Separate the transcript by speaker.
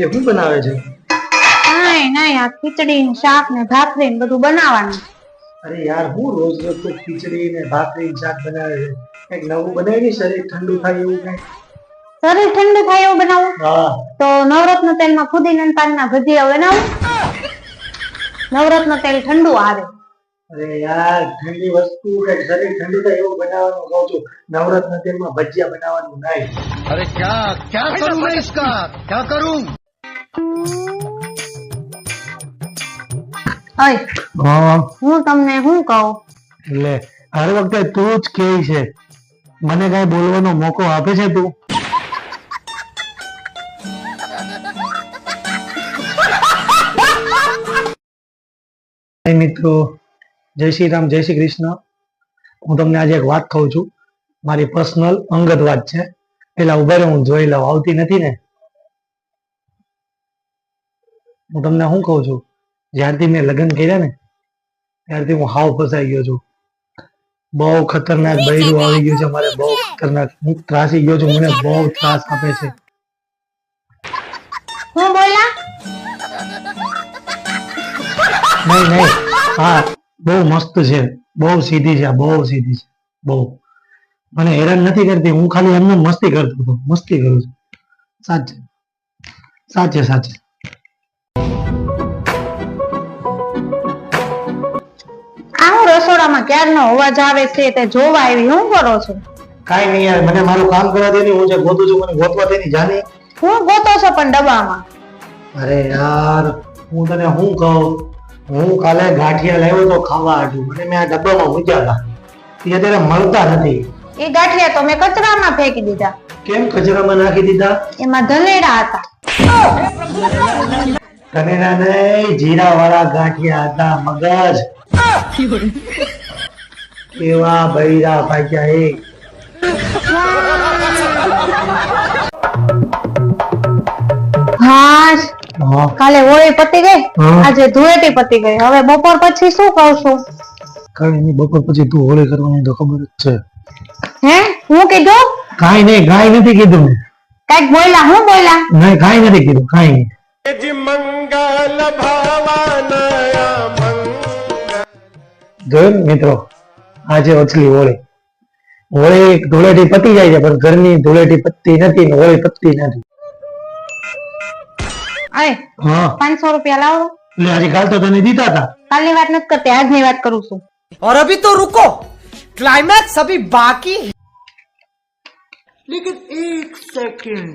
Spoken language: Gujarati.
Speaker 1: એ શું બનાવે છે?
Speaker 2: નહીં નહીં, આ ખીચડી ને શાક ને ભાખરી ને બધું બનાવવાનું.
Speaker 1: અરે યાર, હું રોજ રોજ તો ખીચડી ને ભાખરી ને શાક બનાવે છે. કઈક નવું બનાવી ને, શરીર ઠંડુ થાય એવું કઈ.
Speaker 2: શરીર ઠંડુ થાય એવું બનાવું?
Speaker 1: હા.
Speaker 2: તો નવરત્ન તેલમાં ફુદીના ના પાનના ભજીયા બનાવું. નવરત્ન તેલ ઠંડુ આવે.
Speaker 1: અરે યાર, ઠંડી વસ્તુ કઈક શરીર ઠંડુ થાય એવું બનાવવાનું કહું છું. નવરત્ન તેલમાં ભજીયા બનાવવાનું નહીં.
Speaker 3: अरे क्या क्या करूं मैं इसका क्या करूं?
Speaker 2: અય
Speaker 1: હા,
Speaker 2: હું તમને શું કહું?
Speaker 1: એટલે હર વખતે તું જ કહે છે. મને કઈ બોલવાનો મોકો આપે છે તું? મિત્રો, જય શ્રી રામ, જય શ્રી કૃષ્ણ. હું તમને આજે એક વાત કહું છું. મારી પર્સનલ અંગત વાત છે. પેલા ઉભા રહો, હું જોઈ લઉં. આવતી નથી ને? હું તમને શું કહું છું, જ્યારથી મેં લગ્ન કર્યા ને ત્યારથી હું હાવ ફસાઈ ગયો છું. બહુ ખતરનાક બૈરું આવી ગયું છે મારે. બહુ ખતરનાક. હું ત્રાસી ગયો છું. મને બહુ ત્રાસ આપે છે.
Speaker 2: હું બોલા?
Speaker 1: નહીં નહીં, હા, બહુ મસ્ત છે. બહુ સીધી છે. બહુ સીધી છે. બહુ મને હેરાન નથી કરતી. હું ખાલી એમને મસ્તી કરતો હતો. મસ્તી કરું છું. સાચે સાચે સાચે.
Speaker 2: આ હું રસોડામાં ક્યારનો અવાજ આવે છે તે જોવા આવી. શું કરો છો?
Speaker 1: કાઈ નહીં યાર, મને મારું કામ કરવા દે ને. હું જે ગોતું છું મને ગોતવા દે ને. જાને
Speaker 2: હું ગોતો છો પણ ડબ્બામાં?
Speaker 1: અરે યાર, હું તને શું કહું, હું કાલે ગાંઠિયા લાવ્યો તો ખાવા હાટુ. અને મેં આ ડબ્બામાં મૂક્યા હતા. એ અત્યારે મળતા નથી.
Speaker 2: એ ગાંઠિયા તો મેં કચરામાં ફેંકી દીધા.
Speaker 1: કેમ કચરામાં નાખી દીધા?
Speaker 2: એમાં ધનેડા હતા.
Speaker 1: ધનેડા નહીં, જીરા વાળા ગાંઠિયા હતા. મગજ કેવા બૈરા ભાગ્યા એ.
Speaker 2: હા,
Speaker 1: હા.
Speaker 2: કાલે હોળી પતી ગઈ,
Speaker 1: હા.
Speaker 2: આજે ધૂળેટી પતી ગઈ. હવે બપોર પછી શું કહું છું?
Speaker 1: કાંઈ નહીં, બપોર પછી તું હોળી કરવાની તો ખબર જ છે.
Speaker 2: હે, હું કીધું?
Speaker 1: કાંઈ નહીં, કાંઈ નથી કીધું મેં.
Speaker 2: કઈક બોલ્યા? હું બોલ્યા?
Speaker 1: નહીં, કાંઈ નથી કીધું. કાંઈ નહીં. જોયું ને મિત્રો, આજે વચલી હોળી. હોળી ધૂળેટી પતી જાય છે પણ ઘરની ધૂળેટી પતતી નથી ને હોળી પતતી નથી.
Speaker 2: અય
Speaker 1: હા,
Speaker 2: 500 રૂપિયા લાવો.
Speaker 1: એટલે આજે કાલ તો તને દીધા હતા.
Speaker 2: કાલની વાત નથી કરતી, આજની વાત કરું છું.
Speaker 4: और अभी तो रुको, क्लाइमैक्स अभी बाकी है। लेकिन एक सेकंड